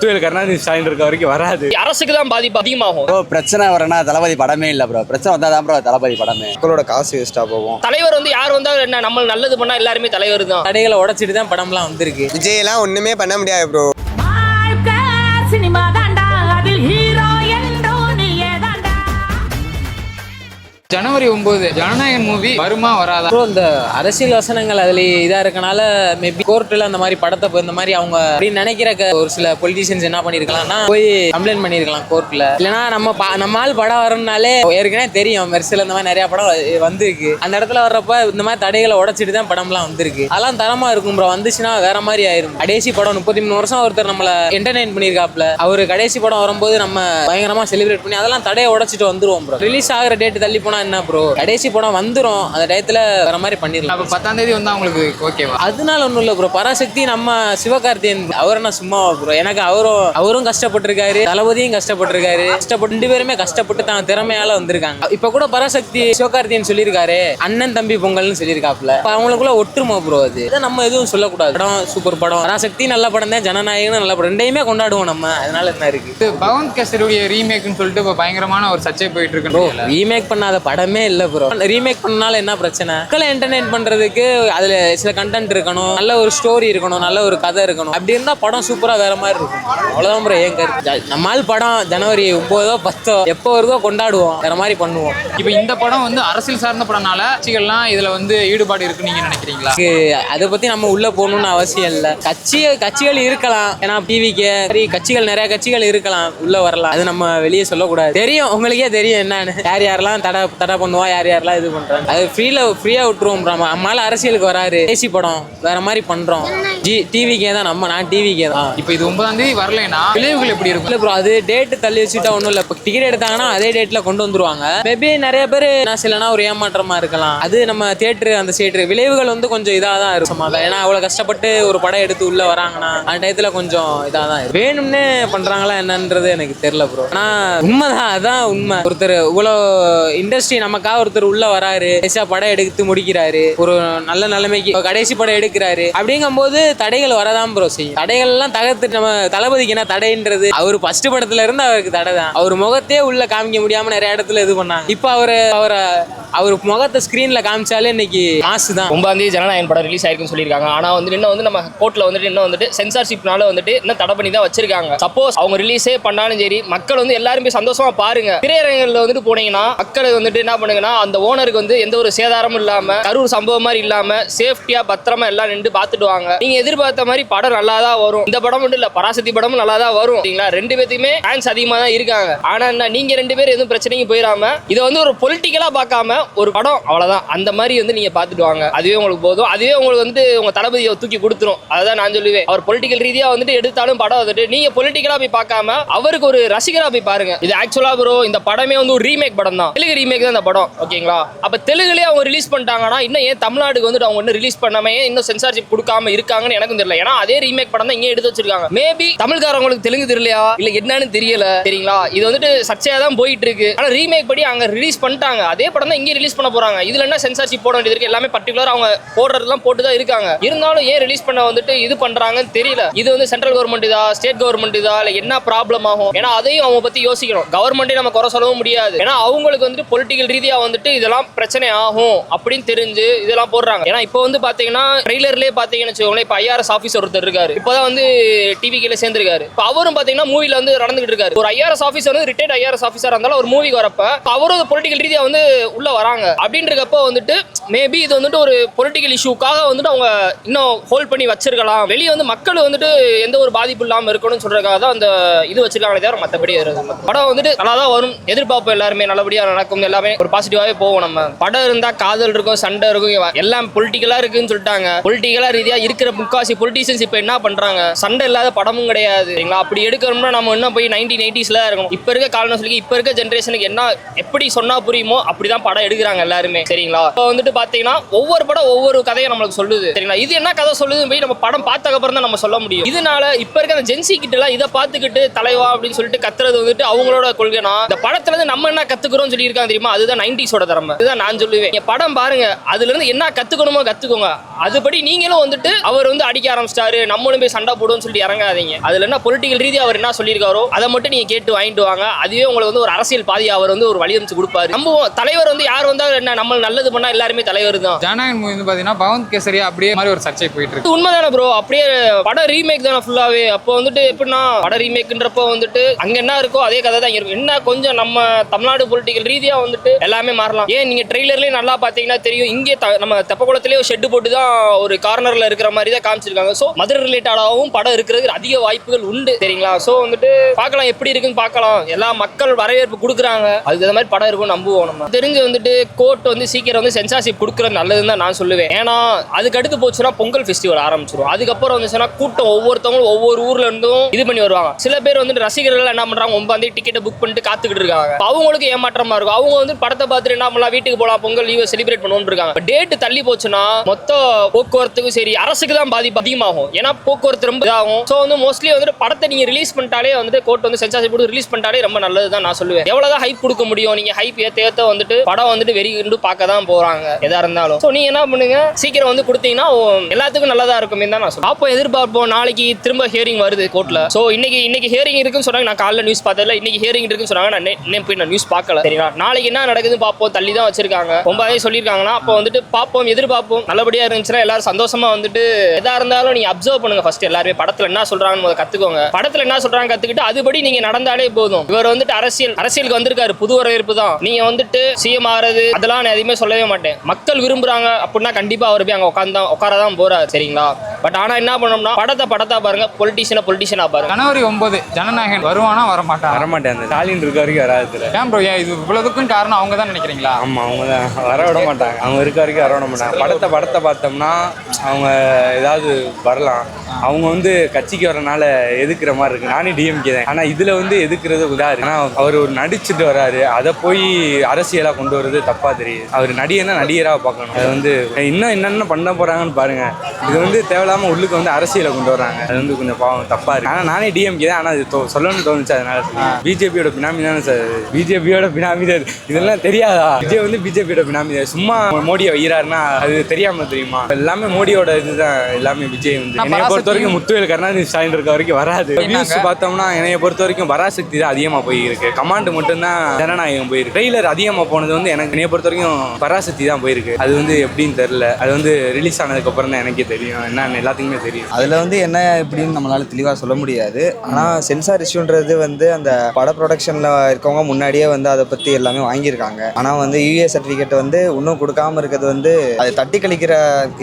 கருணாநிதி ஸ்டாலின் இருக்க வரைக்கும் வராது. அரசுக்கு தான் பாதிப்பு அதிகமாகும். பிரச்சனை வரனா தளபதி படமே இல்ல ப்ரோ. பிரச்சனை வந்தா தான் ப்ரோ தளபதி படமே. மக்களோட காசு வேஸ்டா போகும். தலைவர் வந்து யார் வந்தா என்ன, நம்ம நல்லது பண்ணா எல்லாருமே தலைவர் தான். தடைகளை உடைச்சிட்டு தான் படம்லாம் வந்திருக்கு. விஜய் எல்லாம் ஒண்ணுமே பண்ண முடியாது ப்ரோ. சினிமா தாண்டா, அதில் ஹீரோ என்றோ நீயே தாண்டா. ஜனவரி 9 ஜனநாயகன் மூவி வருமா வராதா? இந்த அரசியல் வசனங்கள் அதுல இதா இருக்கனால மேபி கோர்ட்ல அந்த மாதிரி படத்தை இந்த மாதிரி அவங்க அப்படின்னு நினைக்கிற ஒரு சில பொலிட்டீஷியன்ஸ் என்ன பண்ணிருக்கலாம்னா போய் கம்ப்ளைண்ட் பண்ணிருக்கலாம் கோர்ட்ல. இல்லைன்னா நம்ம ஆள் படம் வரணும்னாலே ஏற்கனவே தெரியும் மெர்சில் இந்த மாதிரி நிறைய படம் வந்திருக்கு. அந்த இடத்துல வர்றப்ப இந்த மாதிரி தடைகளை உடைச்சிட்டு தான் படம்லாம் வந்திருக்கு. அதெல்லாம் தரமா இருக்கும் ப்ரோ. வந்துச்சுன்னா வேற மாதிரி ஆயிரும். கடைசி படம் 33 வருஷம் ஒருத்தர் நம்மள என்டர்டெயின் பண்ணிருக்காப்ல. அவரு கடைசி படம் வரும்போது நம்ம பயங்கரமா செலிப்ரேட் பண்ணி அதெல்லாம் தடையை உடைச்சிட்டு வந்துருவோம் ப்ரோ. ரிலீஸ் ஆகிற டேட் தள்ளி போனா என்ன ப்ரோ, கடைசி படம் வந்துரும். அந்த டயத்துல வேற மாதிரி பண்ணிடலாம். அப்ப 10ஆம் தேதி வந்தா உங்களுக்கு ஓகேவா? அதனால ஒண்ணும் இல்ல ப்ரோ. பராசக்தி நம்ம சிவகார்த்தியன் அவர் என்ன சும்மாவா ப்ரோ? எனக்கு அவரும் கஷ்டப்பட்டிருக்காரு, தளபதியும் கஷ்டப்பட்டிருக்காரு. ரெண்டு பேருமே கஷ்டப்பட்டு தான் திறமையால வந்திருக்காங்க. இப்ப கூட பராசக்தி சிவகார்த்தியன் சொல்லியிருக்காரு அண்ணன் தம்பி பொங்கல்னு சொல்லியிருக்காப்ல. அவங்களுக்குள்ள ஒற்றுமை ப்ரோ. அது இதை நம்ம எதுவும் சொல்லக்கூடாது. படம் சூப்பர் படம். பராசக்தி நல்ல படம் தான், ஜனநாயகனும் நல்ல படம். ரெண்டையுமே கொண்டாடுவோம் நம்ம. அதனால என்ன இருக்கு. பவன் கேசரியுடைய ரீமேக்னு சொல்லிட்டு இப்ப பயங்கரமான ஒரு சர்ச்சை போயிட்டு இருக்கு. ரீமேக் பண்ணாத படமே இல்ல ப்ரோ. ரீமேக் பண்ணனால என்ன பிரச்சனை? மக்களை என்டர்டெயின் பண்றதுக்கு அதுல சில கண்டென்ட் இருக்கணும், நல்ல ஒரு ஸ்டோரி இருக்கணும், நல்ல ஒரு கதை இருக்கணும். அப்படி இருந்தா படம் சூப்பரா வேற மாதிரி இருக்கும். அவ்வளவுதான் ப்ரோ ஏன் கருத்து. நம்மால் படம் ஜனவரி 9 10 எப்போ வருதோ கொண்டாடுவோம், வேற மாதிரி பண்ணுவோம். இப்போ இந்த படம் வந்து அரசியல் சார்ந்த படம்னால கட்சிகள்லாம் இதுல வந்து ஈடுபாடு இருக்குன்னு நீங்க நினைக்கிறீங்களா? அதை பத்தி நம்ம உள்ள போகணும்னு அவசியம் இல்லை. கட்சிகள் இருக்கலாம். ஏன்னா டிவிக்கு கட்சிகள் நிறைய கட்சிகள் இருக்கலாம், உள்ள வரலாம். அது நம்ம வெளியே சொல்லக்கூடாது. தெரியும், உங்களுக்கே தெரியும் என்னன்னு. யாரெல்லாம் தடை பண்ணுவா, யாரெல்லாம் இது பண்றாங்க. அது ஃப்ரீயா விட்டுருவோம். நம்மளால அரசியலுக்கு வராரு, பேசி படம் வேற மாதிரி பண்றோம். டிவிக்கே தான் நான் டிவிக்கே தான். இப்போ இது 9ஆம் தேதி வரலைன்னா விளைவுகள் எப்படி இருக்கும்? இல்ல ப்ரோ, அது டேட் தள்ளி வச்சுட்டா ஒன்றும் இல்லை. இப்போ டிக்கெட் எடுத்தாங்கன்னா அதே டேட்ல கொண்டு வந்துருவாங்க. மேபி நிறைய பேர் சிலனா ஒரு ஏமாற்றமா இருக்கலாம். அது நம்ம தியேட்டர் அந்த சைடு விளைவுகள் வந்து கொஞ்சம் இதாக தான் இருக்கும். ஏன்னா அவ்வளோ கஷ்டப்பட்டு ஒரு படம் எடுத்து உள்ள வராங்கன்னா அந்த டயத்துல கொஞ்சம் இதாக தான் இருக்கும். வேணும்னு பண்றாங்களா என்னன்றது எனக்கு தெரியல ப்ரோ. ஆனா உண்மைதான், அதான் உண்மை. ஒருத்தர் இவ்வளோ இண்டஸ்ட்ரி நமக்காக ஒருத்தர் உள்ள வராரு, படம் எடுத்து முடிக்கிறாரு, ஒரு நல்ல நிலைமைக்கு கடைசி படம் எடுக்கிறாரு. அப்படிங்கும் போது தடைகள் வரதான் ப்ரோ செய்யும். தடைகள் எல்லாம் தகர்த்து நம்ம தளபதிக்கு என்ன தடைன்றது? அவர் ஃபர்ஸ்ட் படத்துல இருந்து அவருக்கு தடை தான். அவர் முகத்தையே உள்ள காமிக்க முடியாம நிறைய இடத்துல இது பண்ணாங்க. இப்ப அவர் முகத்தை ஸ்கிரீன்ல காமிச்சாலே இன்னைக்கு மாசு தான். 9ஆம் தேதி ஜனநாயகன் படம் ரிலீஸ் ஆயிருக்குன்னு சொல்லியிருக்காங்க. ஆனா வந்து இன்னும் வந்து நம்ம கோர்ட்ல வந்துட்டு இன்னும் வந்துட்டு சென்சார்ஷிப்னால வந்துட்டு இன்னும் தடை பண்ணி தான் வச்சிருக்காங்க. சப்போஸ் அவங்க ரிலீஸே பண்ணாலும் சரி, மக்கள் வந்து எல்லாருமே சந்தோஷமா பாருங்க. திரையரங்கில் வந்துட்டு போனீங்கன்னா மக்கள் வந்துட்டு என்ன பண்ணுங்கன்னா அந்த ஓனருக்கு வந்து எந்த ஒரு சேதாரமும் இல்லாம, கரூர் சம்பவம் மாதிரி இல்லாம சேஃப்டியா பத்திரமா எல்லாம் நின்று பார்த்துட்டு வாங்க. நீங்க எதிர்பார்த்த மாதிரி படம் நல்லா தான் வரும். இந்த படம் மட்டும் இல்ல, பராசக்தி படமும் நல்லா தான் வரும். ரெண்டு பேத்துக்குமே ஃபேன்ஸ் அதிகமா தான் இருக்காங்க. ஆனா என்ன, நீங்க ரெண்டு பேரும் எதுவும் பிரச்சனைக்கு போயிடாம இதை வந்து ஒரு பொலிட்டிக்கலா பார்க்காம ஒரு படம் அவ்வளவுதான் அந்த மாதிரி வந்து நீங்க பார்த்துட்டு வாங்க. அதுவே உங்களுக்கு போதும். அதுவே உங்களுக்கு வந்து உங்க தளபதியை தூக்கி கொடுத்துரும். அதுதான் நான் சொல்லுவேன். அவர் பொலிட்டிக்கல் ரீதியா வந்துட்டு எடுத்தாலும் படம் வந்துட்டு நீங்க பொலிட்டிக்கலா போய் பார்க்காம அவருக்கு ஒரு ரசிகரா போய் பாருங்க. இது ஆக்சுவலா ப்ரோ இந்த படமே வந்து ஒரு ரீமேக் படம் தான். தெலுங்கு ரீமேக் தான் இந்த படம். ஓகேங்களா? அப்ப தெலுங்குலயே அவங்க ரிலீஸ் பண்ணிட்டாங்கன்னா இன்னும் ஏன் தமிழ்நாட்டுக்கு வந்துட்டு அவங்க இன்னும் ரிலீஸ் பண்ணாம இன்னும் சென்சார்ஷிப் கொடுக்காம இருக்காங்கன்னு எனக்கும் தெரியல. ஏன்னா அதே ரீமேக் படம் தான் இங்கே எடுத்து வச்சிருக்காங்க. மேபி தமிழ்காரங்களுக்கு தெலுங்கு தெரியலையா இல்ல என்னன்னு தெரியல. சரிங்களா? இது வந்துட்டு சர்ச்சையா தான் போயிட்டு இருக்கு. ஆனா ரீமேக் படி அங்க ரிலீஸ் பண்ணிட்டாங்க. அதே படம் தான் இங்கே ரிலீஸ் பண்ண போறாங்க. இதுல என்ன சென்சார்ஷிப் போட வேண்டியது இருக்கு? எல்லாமே பர்டிகுலர் அவங்க போடுறதெல்லாம் போட்டு தான் இருக்காங்க. இருந்தாலும் ஏன் ரிலீஸ் பண்ண வந்துட்டு இது பண்றாங்கன்னு தெரியல. இது வந்து சென்ட்ரல் கவர்மெண்ட் இதா, ஸ்டேட் கவர்மெண்ட் இதா, இல்ல என்ன ப்ராப்ளம் ஆகும்? ஏன்னா அதையும் அவங்க பத்தி யோசிக்கணும். கவர்மெண்டே நம்ம குறை சொல்லவும் முடியாது. ஏன்னா அவங்களுக்கு வந்துட்டு பொலிட்டிக்கல் ரீதியா வந்துட்டு இதெல்லாம் பிரச்சனை ஆகும் அப்படின்னு தெரிஞ்சு இதெல்லாம் போடுறாங்க. ஏன்னா இப்போ வந்து பாத்தீங்கன்னா ட்ரெய்லர்லயே பாத்தீங்கன்னு வச்சுக்கோங்களேன், இப்போ IRS ஆஃபீஸர் ஒருத்தர் இருக்காரு, இப்போதான் வந்து டிவிக்கில சேர்ந்திருக்காரு. இப்போ அவரும் பாத்தீங்கன்னா மூவில வந்து நடந்துகிட்டு இருக்காரு. ஒரு IRS ஆஃபீஸர் வந்து ரிட்டையர்ட் IRS ஆஃபீஸர் இருந்தாலும் ஒரு மூவிக்கு வரப்ப அவரும் பொலிட்டிக்கல் ரீதியா வந்து உள்ள வராங்க. அப்படின்றப்போ வந்துட்டு மேபி இது வந்துட்டு ஒரு பொலிட்டிக்கல் இஷ்யூக்காக வந்துட்டு அவங்க இன்னும் ஹோல்ட் பண்ணி வச்சிருக்கலாம். வெளியே வந்து மக்கள் வந்துட்டு எந்த ஒரு பாதிப்பு இல்லாம இருக்கணும்னு சொல்றதுக்காக தான் அந்த இது வச்சிருக்காங்களே தவிர மற்றபடி படம் வந்துட்டு நல்லா தான் வரும். எதிர்பார்ப்பு எல்லாருமே நல்லபடியா நடக்கும். எல்லாமே ஒரு பாசிட்டிவாவே போவோம். நம்ம படம் இருந்தா காதல் இருக்கும், சண்டை இருக்கும், எல்லாம் பொலிட்டிக்கலா இருக்குன்னு சொல்லிட்டாங்க. பொலிட்டிக்கலா ரீதியா இருக்கிற முக்காசி பொலிட்டிஷியன்ஸ் இப்ப என்ன பண்றாங்க? சண்டை இல்லாத படமும் கிடையாது. அப்படி எடுக்கணும்னா நம்ம இன்னும் போய் 1980s இருக்கணும். இப்ப இருக்க காலத்துல இப்ப இருக்க ஜென்ரேஷனுக்கு என்ன எப்படி சொன்னா புரியுமோ அப்படிதான் படம் எடுக்கிறாங்க எல்லாருமே சரிங்களா. இப்போ வந்துட்டு பாத்தீங்கன்னா ஒவ்வொரு படம் ஒவ்வொரு கதையை நம்மளுக்கு சொல்லுது சரிங்களா. இது என்ன கதை சொல்லுதுன்னு போய் நம்ம படம் பார்த்ததுக்கு அப்புறம் தான் நம்ம சொல்ல முடியும். இதனால இப்ப இருக்க அந்த ஜென்சி கிட்ட எல்லாம் இதை பார்த்துக்கிட்டு தலைவா அப்படின்னு சொல்லிட்டு கத்துறது வந்துட்டு அவங்களோட கொள்கைனா இந்த படத்துல இருந்து நம்ம என்ன கத்துக்கிறோம் சொல்லி இருக்காங்க தெரியுமா. அதுதான் 90s திறமை. இதுதான் நான் சொல்லுவேன். படம் பாருங்க, அதுல இருந்து என்ன கத்துக்கணுமோ கத்துக்கோங்க. அதுபடி நீங்களும் வந்துட்டு அவர் வந்து அடிக்க ஆரம்பிச்சிட்டாரு நம்மளும் போய் சண்டை போடுவோம்னு சொல்லிட்டு இறங்காதீங்க. அதுல என்ன பொலிட்டிக்கல் ரீதியா அவர் என்ன சொல்லியிருக்காரோ அதை மட்டும் நீங்க கேட்டு வாங்கிட்டு வாங்க. அதுவே உங்களுக்கு வந்து ஒரு அரசியல் பாதி அவர் வந்து ஒரு வழி அமைச்சு கொடுப்பாரு. நம்ம தலைவர் வந்து யார் வந்தா என்ன நம்ம நல்லது பண்ணா எல்லாருமே தலைவர் தான். ஜனநாயகன் மூவி வந்து பாத்தீங்கன்னா பவன் கேசரி அப்படியே மாதிரி ஒரு சர்ச்சை போயிட்டு இருக்கு. உண்மைதானே ப்ரோ, அப்படியே படம் ரீமேக் தானே ஃபுல்லாவே. அப்போ வந்துட்டு எப்படின்னா படம் ரீமேக்ன்றப்போ வந்துட்டு அங்க என்ன இருக்கோ அதே கதை தான் இருக்கும். என்ன கொஞ்சம் நம்ம தமிழ்நாடு பொலிட்டிக்கல் ரீதியா வந்துட்டு எல்லாமே மாறலாம். ஏன் நீங்க ட்ரெய்லர்லயே நல்லா பாத்தீங்கன்னா தெரியும், இங்கே நம்ம தெப்பக்குளத்திலே ஒரு ஷெட் போட்டு தான் ஒரு கார்னர்ல இருக்கிற மாதிரி தான் காமிச்சிருக்காங்க. ஸோ மதுரை ரிலேட்டடாகவும் படம் இருக்கிறதுக்கு அதிக வாய்ப்புகள் உண்டு சரிங்களா. ஸோ வந்துட்டு பார்க்கலாம் எப்படி இருக்குன்னு பார்க்கலாம். எல்லா மக்கள் வரவேற்பு கொடுக்குறாங்க, அதுக்கு மாதிரி படம் இருக்கும் நம்புவோம். நம்ம தெரிஞ்சு வந்துட்டு கோர்ட் வந்து சீக்கிரம் வந்து சென்சார்ஷிப் கொடுக்குறது நல்லதுன்னு தான் நான் சொல்லுவேன். ஏன்னா அதுக்கு அடுத்து போச்சுன்னா பொங்கல் ஃபெஸ்டிவல் ஆரம்பிச்சிடும். அதுக்கப்புறம் வந்துச்சுன்னா கூட்டம் ஒவ்வொருத்தவங்களும் ஒவ்வொரு ஊர்ல இருந்தும் இது பண்ணி வருவாங்க. சில பேர் வந்துட்டு ரசிகர்கள் என்ன பண்றாங்க, 9 டிக்கெட்டை புக் பண்ணிட்டு காத்துக்கிட்டு இருக்காங்க. அவங்களுக்கு ஏமாற்றமா இருக்கும். அவங்க வந்து படத்தை பார்த்துட்டு என்ன பண்ணலாம், வீட்டுக்கு போகலாம், பொங்கல் லீவை செலிப்ரேட் பண்ணுவோம் இருக்காங்க. டேட் தள்ளி போச்சுன்னா மொத்த போக்குவரத்துக்கும் சரி அரசுக்கு தான் பாதிப்பு அதிகமாகும். ஏன்னா போக்குவரத்து ரொம்ப இதாகும். ஸோ வந்து மோஸ்ட்லி வந்துட்டு படத்தை நீங்க ரிலீஸ் பண்ணிட்டாலே வந்துட்டு கோர்ட் வந்து சென்சார்ஷிப் போட்டு ரிலீஸ் பண்ணிட்டாலே ரொம்ப நல்லது தான் நான் சொல்லுவேன். எவ்வளவுதான் ஹைப் கொடுக்க முடியும், நீங்க ஹைப் ஏத்த வந்துட்டு படம் வந்துட்டு வெறி கண்டு பார்க்க தான் போறாங்க எதா இருந்தாலும். ஸோ நீங்க என்ன பண்ணுங்க, சீக்கிரம் வந்து கொடுத்தீங்கன்னா எல்லாத்துக்கும் நல்லதா இருக்குமே தான் நான் சொல்லுவேன். அப்போ எதிர்பார்ப்போம். நாளைக்கு திரும்ப ஹியரிங் வருது கோர்ட்ல. ஸோ இன்னைக்கு ஹியரிங் இருக்குன்னு சொன்னாங்க. நான் காலைல நியூஸ் பார்த்ததில்ல. இன்னைக்கு ஹியரிங் இருக்குன்னு சொன்னாங்க. நான் போய் நான் நியூஸ் பார்க்கல சரிங்களா. நாளைக்கு என்ன நடக்குதுன்னு பார்ப்போம். தள்ளி தான் வச்சிருக்காங்க. 9 சொல்லியிருக்காங்கன்னா அப்போ வந்துட்டு பார்ப்போம், எதிர்பார்ப்போம். நல்லபடியா இருந்துச்சுன்னா எல்லாரும் சந்தோஷமா வந்துட்டு எதா இருந்தாலும் நீங்க அப்சர்வ் பண்ணுங்க. ஃபர்ஸ்ட் எல்லாருமே படத்துல என்ன சொல்றாங்கன்னு முதல்ல கத்துக்கோங்க. படத்துல என்ன சொல்றாங்க கத்துக்கிட்டு அதுபடி நீங்க நடந்தாலே போதும். இவர் வந்துட்டு அரசியலுக்கு வந்திருக்காரு, புது வரவேற்பு தான். நீங்க வந்துட்டு சிஎம் ஆறது அதெல்லாம் நான் எதுவுமே சொல்லவே மாட்டேன். மக்கள் விரும்புறாங்க அப்படின்னா கண்டிப்பா அவர் போய் அங்க உட்காரதான் போறாரு சரிங்களா. பட் ஆனா என்ன பண்ணோம்னா படத்தை பாருங்க, பொலிட்டிஷியனா பாருங்க. ஜனவரி 9 ஜனநாயகன் வருவானா வரமாட்டேன். அந்த ஸ்டாலின் இருக்க வரைக்கும் வராது. ஏன் ப்ரோ, ஏன் இது இவ்வளவுக்கும் காரணம் அவங்க தான் நினைக்கிறீங்களா? ஆமா, அவங்க தான் வர விட மாட்டாங்க. அவங்க இருக்க வரைக்கும் வர விட மாட்டாங்க. படத்தை பார்த்தோம்னா அவங்க ஏதாவது வரலாம். அவங்க வந்து கட்சிக்கு வரனால எதுக்குற மாதிரி இருக்கு. நானே டிஎம்கே தான். ஆனா இதுல வந்து எதுக்குறது உதாரு. ஆனா அவர் ஒரு நடிச்சுட்டு வராரு, அதை போய் அரசியலா கொண்டு வரது தப்பா தெரியுது. அவர் நடிகரா பார்க்கணும். அது வந்து இன்னும் என்னென்ன பண்ண போறாங்கன்னு பாருங்க. இது வந்து தேவையில்லாம உள்ளுக்கு வந்து அரசியலை கொண்டு வராங்க. அது வந்து கொஞ்சம் பாவம் தப்பா இருக்கு. ஆனா நானே டிஎம்கே தான். ஆனா அது சொல்லணும்னு தோணுச்சு, அதனால பிஜேபியோட பினாமி தானே சார். பிஜேபியோட பினாமி தான். இதெல்லாம் தெரியாதா? விஜய் வந்து பிஜேபியோட பினாமி தான். சும்மா மோடியை வைக்கிறாருன்னா அது தெரியாம தெரியுமா? எல்லாமே மோடியோட இதுதான். எல்லாமே விஜய் வந்து என்னைய பொறுத்த வரைக்கும் முத்துவேல் கருணாநிதி ஸ்டாலின் இருக்க வரைக்கும் வராது. நியூஸ் பார்த்தோம்னா என்னைய பொறுத்த வரைக்கும் பராசக்தி தான் அதிகமா போயிருக்கு. கமாண்ட் மட்டும்தான் ஜனநாயகம் போயிருக்கு. ட்ரெய்லர் அதிகமா போனது வந்து என்னைய பொறுத்த வரைக்கும் பராசக்தி தான் போயிருக்கு. அது வந்து எப்படின்னு தெரியல. அது வந்து ரிலீஸ் ஆனதுக்கு அப்புறம் தான் எனக்கே தெரியும், என்னன்னு எல்லாத்துக்குமே தெரியும். அதுல வந்து என்ன எப்படின்னு நம்மளால தெளிவா சொல்ல முடியாது. ஆனா சென்சார் இஷ்யூன்றது வந்து அந்த பட ப்ரொடக்ஷன்ல இருக்கவங்க முன்னாடியே வந்து அதை பத்தி எல்லாமே வாங்கியிருக்காங்க. ஆனா வந்து யூஏ சர்டிபிகேட் வந்து இன்னும் கொடுக்காம இருக்கிறது வந்து அது தட்டி கழிக்கிற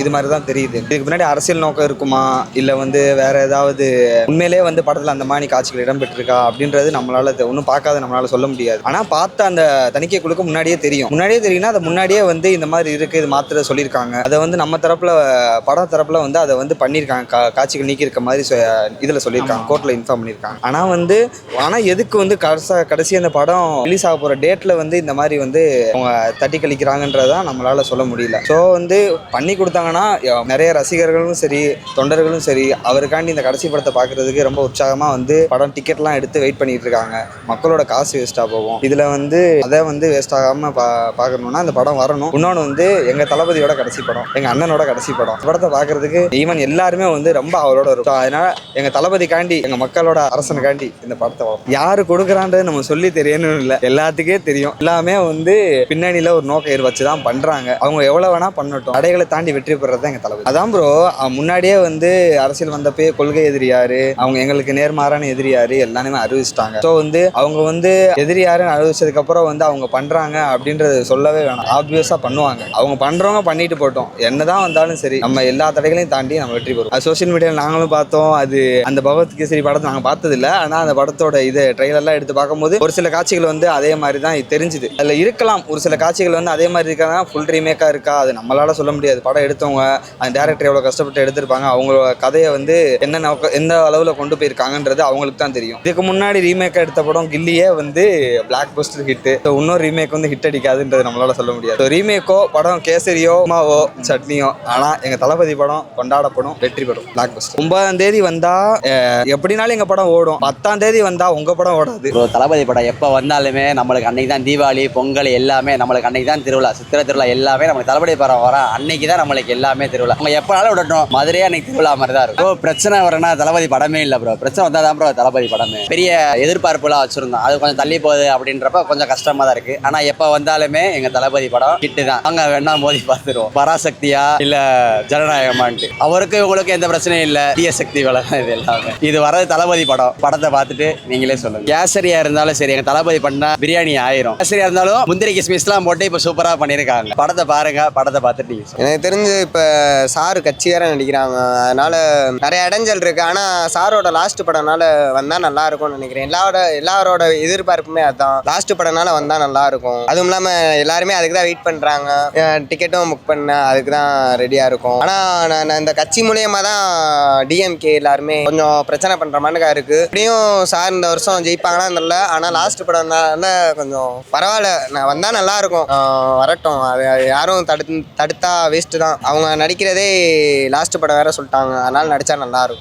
இது மாதிரி தான் தெரியுது. இதுக்கு முன்னாடி அரசியல் நோக்கம் இருக்குமா இல்ல வந்து வேற ஏதாவது உண்மையிலே வந்து படத்துல அந்த மாதிரி காட்சிகள் இடம்பெற்றிருக்கா அப்படின்றது நம்மளால ஒன்றும் பார்க்காத நம்மளால சொல்ல முடியாது. ஆனா பார்த்த அந்த தணிக்கை குழுக்கு முன்னாடியே தெரியும்னா அதை முன்னாடியே வந்து இந்த மாதிரி இருக்கு, இது மாத்திர சொல்லியிருக்காங்க. அதை வந்து நம்ம தரப்புல பட தரப்புல வந்து அதை வந்து பண்ணியிருக்காங்க, காட்சிகள் நீக்கி இருக்க மாதிரி இதுல சொல்லியிருக்காங்க, கோர்ட்ல இன்ஃபார்ம் பண்ணியிருக்காங்க. ஆனா எதுக்கு வந்து கடைசி அந்த படம் ரிலீஸ் ஆக போற டேட்ல வந்து இந்த மாதிரி வந்து அவங்க தட்டி கழிக்கிறாங்கன்றதான் நம்மளால சொல்ல முடியல. ஸோ வந்து பண்ணி கொடுத்தாங்கன்னா நிறைய ரசிகர்களும் சரி தொண்டர்களும் சரி அவருக்காண்டி இந்த கடைசி படத்தை பார்க்கறதுக்கு ரொம்ப உற்சாகமா வந்து படம் டிக்கெட்லாம் எடுத்து வெயிட் பண்ணிட்டு இருக்காங்க. மக்களோட காசு வேஸ்டா போகும். இதுல வந்து அதை வந்து வேஸ்ட் ஆகாம பார்க்கணும்னா இந்த படம் வரணும். இன்னொன்று வந்து எங்க தளபதியோட கடைசி படம், எங்க அண்ணனோட கடைசி படம். படத்தை பார்க்கறதுக்கு ஈவன் எல்லாருமே வந்து ரொம்ப அவரோட இருக்கும். அதனால எங்க தளபதிக்காண்டி எங்க மக்களோட அரசனுக்காண்டி இந்த படத்தை வரும். யாரு கொடுக்குறான்றது நம்ம சொல்லி தெரியணும் இல்லை, எல்லாத்துக்கே தெரியும். எல்லாமே வந்து பின்னணியில ஒரு நோக்கம் வச்சுதான் பண்றாங்க. அவங்க எவ்வளவு வேணா பண்ணட்டும், தடைகளை தாண்டி வெற்றி பெறதான் எங்க தளபதி. அதான் ப்ரோ, முன்னாடியே வந்து அரசியல் வந்தப்பே கொள்கை எதிரியாரு, அவங்க எங்களுக்கு நேர்மாறான எதிரியாரு எல்லாமே அறிவிச்சிட்டாங்க. ஸோ வந்து அவங்க வந்து எதிரியாருன்னு அறிவிச்சதுக்கு அப்புறம் வந்து அவங்க பண்றாங்க அப்படின்றது சொல்லவே வேணாம். ஆப்வியஸா பண்ணுவாங்க. அவங்க பண்றவங்க பண்ணிட்டு போட்டோம், என்னதான் வந்தாலும் சரி நம்ம எல்லா தடைகளையும் தாண்டி நம்ம வெற்றி பெறுவோம். அது சோசியல் மீடியாவில் நாங்களும் பார்த்தோம். அது அந்த பகவத் கேசரி படத்தை நாங்கள் பார்த்தது இல்லை. ஆனால் அந்த படத்தோட இது ட்ரெய்லர்லாம் எடுத்து பார்க்கும்போது ஒரு சில காட்சிகள் வந்து அதே மாதிரி தான் தெரிஞ்சுது. அதில் இருக்கலாம் ஒரு சில காட்சிகள் வந்து அதே மாதிரி இருக்கா, ஃபுல் ரீமேக்காக இருக்கா, அது நம்மளால சொல்ல முடியாது. படம் எடுத்தவங்க அந்த டேரக்டர் எவ்வளோ கஷ்டப்பட்டு எடுத்திருப்பாங்க, அவங்களோட கதையை கதையை வந்து என்ன நோக்கம் எந்த அளவில் கொண்டு போயிருக்காங்கன்றது அவங்களுக்கு தான் தெரியும். இதுக்கு முன்னாடி ரீமேக் எடுத்த படம் கில்லியே வந்து பிளாக் பஸ்டர் ஹிட். இன்னொரு ரீமேக் வந்து ஹிட் அடிக்காதுன்றது நம்மளால சொல்ல முடியாது. ரீமேக்கோ படம் கேசரியோ மாவோ சட்னியோ, ஆனால் எங்கள் தளபதி படம் கொண்டாடப்படும், வெற்றி பெறும், பிளாக் பஸ்டர். 9ஆம் தேதி வந்தா எப்படினாலும் எங்கள் படம் ஓடும். 10ஆம் தேதி வந்தா உங்கள் படம் ஓடாது. தளபதி படம் எப்போ வந்தாலுமே நம்மளுக்கு அன்னைக்கு தான் தீபாவளி, பொங்கல் எல்லாமே நம்மளுக்கு அன்னைக்கு தான் திருவிழா, சித்திரை திருவிழா எல்லாமே நம்மளுக்கு தளபதி படம் வர அன்னைக்கு தான் நம்மளுக்கு எல்லாமே திருவிழா. நம்ம எப்போனாலும் விடட்டும், மதுரையே அன்னைக்கு திருவிழா மாதிரி தான் இருக்கும். பிரச்சனை வரனா தளபதி படமே இல்லை ப்ரோ. பிரச்சனை வந்தால் தான் ப்ரோ தளபதி படமே. பெரிய எதிர்பார்ப்புலாம் வச்சிருந்தோம், அது கொஞ்சம் தள்ளி போகுது அப்படின்றப்ப கொஞ்சம் கஷ்டமா தான் இருக்கு. ஆனால் எப்போ வந்தாலுமே எங்கள் தளபதி படம் கிட்டு தான். அங்கே வேணா மோதி பார்த்துருவோம், பராசக்தியா இல்லை ஜனநாயகமான்ட்டு. அவருக்கு உங்களுக்கு எந்த பிரச்சனையும் இல்லை, தீய சக்தி வேலை தான் இது எல்லாமே. இது வரது தளபதி படம். படத்தை பார்த்துட்டு நீங்களே சொல்லுங்க. கேசரியா இருந்தாலும் சரி, எங்கள் தளபதி பண்ணா பிரியாணி ஆயிரும். கேசரியா இருந்தாலும் முந்திரி கிஸ்மிஸ்லாம் போட்டு இப்போ சூப்பராக பண்ணியிருக்காங்க. படத்தை பாருங்க, படத்தை பார்த்துட்டு எனக்கு தெரிஞ்சு இப்போ சாரு கட்சி வேற நடிக்கிறாங்க, அதனால நிறைய இடைஞ்சல் இருக்கு. ஆனால் சாரோட லாஸ்ட் படம்னால வந்தால் நல்லா இருக்கும்னு நினைக்கிறேன். எல்லாரோட எதிர்பார்ப்புமே அதுதான், லாஸ்ட் படம்னால வந்தால் நல்லா இருக்கும். அதுவும் இல்லாமல் எல்லாருமே அதுக்கு தான் வெயிட் பண்ணுறாங்க. டிக்கெட்டும் புக் பண்ண அதுக்கு தான் ரெடியாக இருக்கும். ஆனால் நான் இந்த கட்சி மூலியமாக தான் டிஎம்கே எல்லாருமே கொஞ்சம் பிரச்சனை பண்ணுற மாதிரிக்கா இருக்குது. இப்படியும் சார் இந்த வருஷம் ஜெயிப்பாங்களான்னு தெரியல. ஆனால் லாஸ்ட் படம்னால கொஞ்சம் பரவாயில்ல, நான் வந்தால் நல்லா இருக்கும், வரட்டும். அது யாரும் தடுத்தா வேஸ்ட்டு தான். அவங்க நடிக்கிறதே லாஸ்ட் படம் வேற சொல்லிட்டாங்க, அதனால நடித்தா நல்லா இருக்கும்.